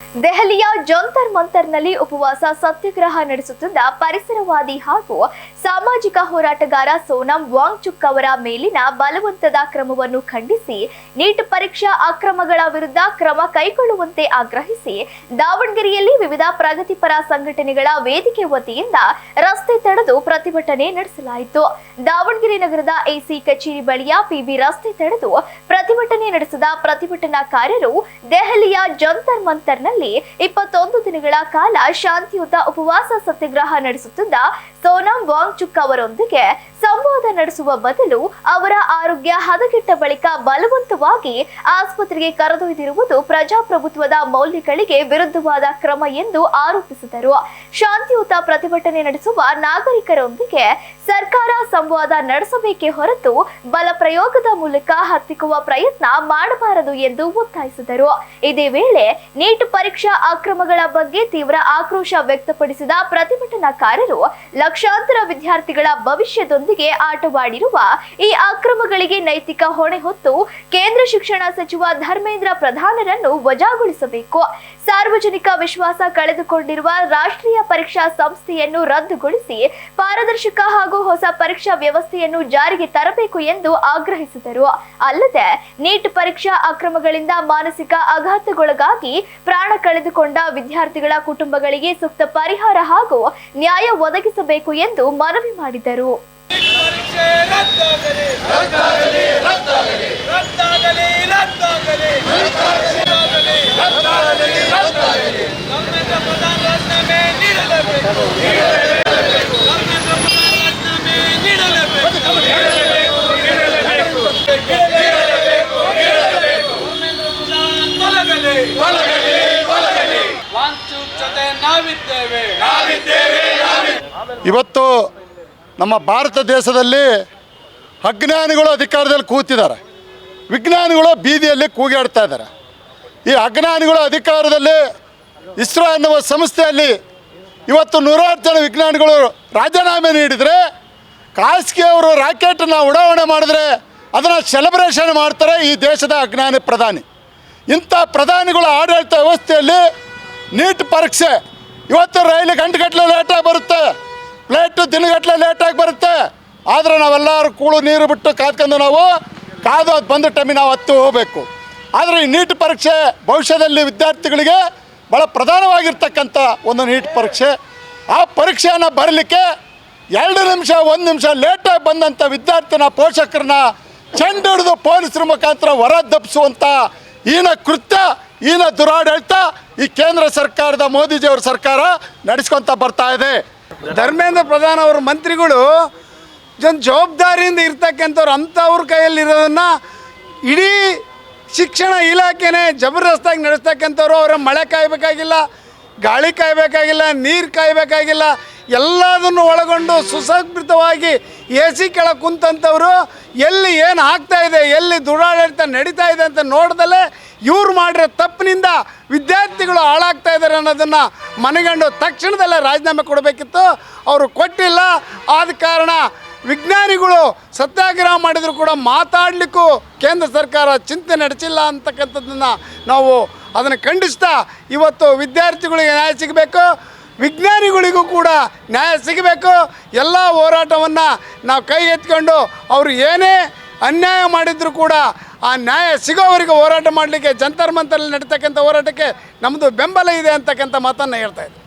ದೆಹಲಿಯ ಜಂತರ್ ಮಂತರ್ನಲ್ಲಿ ಉಪವಾಸ ಸತ್ಯಾಗ್ರಹ ನಡೆಸುತ್ತಿದ್ದ ಪರಿಸರವಾದಿ ಹಾಗೂ ಸಾಮಾಜಿಕ ಹೋರಾಟಗಾರ ಸೋನಂ ವಾಂಗ್ಚುಕ್ ಅವರ ಮೇಲಿನ ಬಲವಂತದ ಕ್ರಮವನ್ನು ಖಂಡಿಸಿ ನೀಟ್ ಪರೀಕ್ಷಾ ಅಕ್ರಮಗಳ ವಿರುದ್ಧ ಕ್ರಮ ಕೈಗೊಳ್ಳುವಂತೆ ಆಗ್ರಹಿಸಿ ದಾವಣಗೆರೆಯಲ್ಲಿ ವಿವಿಧ ಪ್ರಗತಿಪರ ಸಂಘಟನೆಗಳ ವೇದಿಕೆ ವತಿಯಿಂದ ರಸ್ತೆ ತಡೆದು ಪ್ರತಿಭಟನೆ ನಡೆಸಲಾಯಿತು. ದಾವಣಗೆರೆ ನಗರದ ಎಸಿ ಕಚೇರಿ ಬಳಿಯ ಪಿಬಿ ರಸ್ತೆ ತಡೆದು ಪ್ರತಿಭಟನೆ ನಡೆಸಿದ ಪ್ರತಿಭಟನಾಕಾರರು ದೆಹಲಿಯ ಜಂತರ್ ಮಂತರ್ನಲ್ಲಿ 21 ದಿನಗಳ ಕಾಲ ಶಾಂತಿಯುತ ಉಪವಾಸ ಸತ್ಯಾಗ್ರಹ ನಡೆಸುತ್ತಿದ್ದ ಸೋನಂ ವಾಂಗ್ಚುಕ್ ಅವರೊಂದಿಗೆ ಸಂವಾದ ನಡೆಸುವ ಬದಲು ಅವರ ಆರೋಗ್ಯ ಹದಗೆಟ್ಟ ಬಳಿಕ ಬಲವಂತವಾಗಿ ಆಸ್ಪತ್ರೆಗೆ ಕರೆದೊಯ್ದಿರುವುದು ಪ್ರಜಾಪ್ರಭುತ್ವದ ಮೌಲ್ಯಗಳಿಗೆ ವಿರುದ್ಧವಾದ ಕ್ರಮ ಎಂದು ಆರೋಪಿಸಿದರು. ಶಾಂತಿಯುತ ಪ್ರತಿಭಟನೆ ನಡೆಸುವ ನಾಗರಿಕರೊಂದಿಗೆ ಸರ್ಕಾರ ಸಂವಾದ ನಡೆಸಬೇಕೇ ಹೊರತು ಬಲ ಪ್ರಯೋಗದ ಮೂಲಕ ಹತ್ತಿಕ್ಕುವ ಪ್ರಯತ್ನ ಮಾಡಬಾರದು ಎಂದು ಒತ್ತಾಯಿಸಿದರು. ಇದೇ ವೇಳೆ ನೀಟ್ ಪರೀಕ್ಷಾ ಅಕ್ರಮಗಳ ಬಗ್ಗೆ ತೀವ್ರ ಆಕ್ರೋಶ ವ್ಯಕ್ತಪಡಿಸಿದ ಪ್ರತಿಭಟನಾಕಾರರು ಲಕ್ಷಾಂತರ ವಿದ್ಯಾರ್ಥಿಗಳ ಭವಿಷ್ಯದೊಂದಿಗೆ ಆಟವಾಡಿರುವ ಈ ಅಕ್ರಮಗಳಿಗೆ ನೈತಿಕ ಹೊಣೆ ಹೊತ್ತು ಕೇಂದ್ರ ಶಿಕ್ಷಣ ಸಚಿವ ಧರ್ಮೇಂದ್ರ ಪ್ರಧಾನರನ್ನು ವಜಾಗೊಳಿಸಬೇಕು. ಸಾರ್ವಜನಿಕ ವಿಶ್ವಾಸ ಕಳೆದುಕೊಂಡಿರುವ ರಾಷ್ಟ್ರೀಯ ಪರೀಕ್ಷಾ ಸಂಸ್ಥೆಯನ್ನು ರದ್ದುಗೊಳಿಸಿ ಪಾರದರ್ಶಕ ಹಾಗೂ ಹೊಸ ಪರೀಕ್ಷಾ ವ್ಯವಸ್ಥೆಯನ್ನು ಜಾರಿಗೆ ತರಬೇಕು ಎಂದು ಆಗ್ರಹಿಸಿದರು. ಅಲ್ಲದೆ ನೀಟ್ ಪರೀಕ್ಷಾ ಅಕ್ರಮಗಳಿಂದ ಮಾನಸಿಕ ಆಘಾತಗೊಳಗಾಗಿ ಪ್ರಾಣ ಕಳೆದುಕೊಂಡ ವಿದ್ಯಾರ್ಥಿಗಳ ಕುಟುಂಬಗಳಿಗೆ ಸೂಕ್ತ ಪರಿಹಾರ ಹಾಗೂ ನ್ಯಾಯ ಒದಗಿಸಬೇಕು ಎಂದು ಮನವಿ ಮಾಡಿದರು. ಇವತ್ತು ನಮ್ಮ ಭಾರತ ದೇಶದಲ್ಲಿ ಅಜ್ಞಾನಿಗಳು ಅಧಿಕಾರದಲ್ಲಿ ಕೂತಿದ್ದಾರೆ, ವಿಜ್ಞಾನಿಗಳು ಬೀದಿಯಲ್ಲಿ ಕೂಗಾಡ್ತಾ ಇದ್ದಾರೆ. ಈ ಅಜ್ಞಾನಿಗಳು ಅಧಿಕಾರದಲ್ಲಿ ಇಸ್ರೋ ಎನ್ನುವ ಸಂಸ್ಥೆಯಲ್ಲಿ ಇವತ್ತು 106 ಜನ ವಿಜ್ಞಾನಿಗಳು ರಾಜೀನಾಮೆ ನೀಡಿದರೆ, ಖಾಸಗಿಯವರು ರಾಕೆಟನ್ನು ಉಡಾವಣೆ ಮಾಡಿದ್ರೆ ಅದನ್ನು ಸೆಲೆಬ್ರೇಷನ್ ಮಾಡ್ತಾರೆ ಈ ದೇಶದ ಅಜ್ಞಾನಿ ಪ್ರಧಾನಿ. ಇಂಥ ಪ್ರಧಾನಿಗಳ ಆಡಳಿತ ವ್ಯವಸ್ಥೆಯಲ್ಲಿ ನೀಟ್ ಪರೀಕ್ಷೆ ಇವತ್ತು ರೈಲು ಗಂಟೆಗಟ್ಟಲೆ ಲೇಟಾಗಿ ಬರುತ್ತೆ, ಫ್ಲೈಟು ದಿನಗಟ್ಟಲೆ ಲೇಟಾಗಿ ಬರುತ್ತೆ. ಆದರೆ ನಾವೆಲ್ಲರೂ ಕೂಳು ನೀರು ಬಿಟ್ಟು ಕಾದ್ಕೊಂಡು ನಾವು ಕಾದು ಅದು ಬಂದ ಟೈಮಿಗೆ ನಾವು ಹತ್ತು ಹೋಗಬೇಕು. ಆದರೆ ಈ ನೀಟ್ ಪರೀಕ್ಷೆ ಭವಿಷ್ಯದಲ್ಲಿ ವಿದ್ಯಾರ್ಥಿಗಳಿಗೆ ಭಾಳ ಪ್ರಧಾನವಾಗಿರ್ತಕ್ಕಂಥ ಒಂದು ನೀಟ್ ಪರೀಕ್ಷೆ. ಆ ಪರೀಕ್ಷೆಯನ್ನು ಬರಲಿಕ್ಕೆ 2 ನಿಮಿಷ 1 ನಿಮಿಷ ಲೇಟಾಗಿ ಬಂದಂಥ ವಿದ್ಯಾರ್ಥಿನ ಪೋಷಕರನ್ನ ಚೆಂಡು ಹಿಡಿದು ಪೊಲೀಸರ ಮುಖಾಂತರ ಹೊರದಬ್ಬಿಸುವಂಥ ಈನ ಕೃತ್ಯ, ಈನ ದುರಾಡಳಿತ ಈ ಕೇಂದ್ರ ಸರ್ಕಾರದ ಮೋದಿಜಿಯವರ ಸರ್ಕಾರ ನಡೆಸ್ಕೊತ ಬರ್ತಾ ಇದೆ. ಧರ್ಮೇಂದ್ರ ಪ್ರಧಾನ್ ಅವರ ಮಂತ್ರಿಗಳು ಜವಾಬ್ದಾರಿಯಿಂದ ಇರ್ತಕ್ಕಂಥವ್ರು ಅಂಥವ್ರ ಕೈಯಲ್ಲಿರೋದನ್ನು ಇಡೀ ಶಿಕ್ಷಣ ಇಲಾಖೆನೇ ಜಬರ್ದಸ್ತಾಗಿ ನಡೆಸ್ತಕ್ಕಂಥವ್ರು. ಅವರ ಮಳೆ ಕಾಯಬೇಕಾಗಿಲ್ಲ, ಗಾಳಿ ಕಾಯಬೇಕಾಗಿಲ್ಲ, ನೀರು ಕಾಯಬೇಕಾಗಿಲ್ಲ, ಎಲ್ಲದನ್ನು ಒಳಗೊಂಡು ಸುಸಂಸ್ಕೃತವಾಗಿ AC ಕೆಳಗೆ ಕುಂತಂಥವ್ರು ಎಲ್ಲಿ ಏನು ಆಗ್ತಾಯಿದೆ, ಎಲ್ಲಿ ದುರಾಡಳಿತ ನಡೀತಾ ಇದೆ ಅಂತ ನೋಡ್ದಲೇ ಇವ್ರು ಮಾಡಿರೋ ತಪ್ಪಿನಿಂದ ವಿದ್ಯಾರ್ಥಿಗಳು ಹಾಳಾಗ್ತಾ ಇದ್ದಾರೆ ಅನ್ನೋದನ್ನು ಮನಗಂಡು ತಕ್ಷಣದಲ್ಲೇ ರಾಜೀನಾಮೆ ಕೊಡಬೇಕಿತ್ತು. ಅವರು ಕೊಟ್ಟಿಲ್ಲ. ಆದ ಕಾರಣ ವಿಜ್ಞಾನಿಗಳು ಸತ್ಯಾಗ್ರಹ ಮಾಡಿದರೂ ಕೂಡ ಮಾತಾಡಲಿಕ್ಕೂ ಕೇಂದ್ರ ಸರ್ಕಾರ ಚಿಂತೆ ನಡೆಸಿಲ್ಲ ಅಂತಕ್ಕಂಥದ್ದನ್ನು ನಾವು ಅದನ್ನು ಖಂಡಿಸ್ತಾ ಇವತ್ತು ವಿದ್ಯಾರ್ಥಿಗಳಿಗೆ ನ್ಯಾಯ ಸಿಗಬೇಕು, ವಿಜ್ಞಾನಿಗಳಿಗೂ ಕೂಡ ನ್ಯಾಯ ಸಿಗಬೇಕು. ಎಲ್ಲ ಹೋರಾಟವನ್ನು ನಾವು ಕೈ ಎತ್ಕೊಂಡು ಅವರು ಏನೇ ಅನ್ಯಾಯ ಮಾಡಿದರೂ ಕೂಡ ಆ ನ್ಯಾಯ ಸಿಗೋವರೆಗೂ ಹೋರಾಟ ಮಾಡಲಿಕ್ಕೆ ಜಂತರ್ ಮಂತರಲ್ಲಿ ನಡೀತಕ್ಕಂಥ ಹೋರಾಟಕ್ಕೆ ನಮ್ಮದು ಬೆಂಬಲ ಇದೆ ಅಂತಕ್ಕಂಥ ಮಾತನ್ನು ಹೇಳ್ತಾ ಇದ್ದೀವಿ.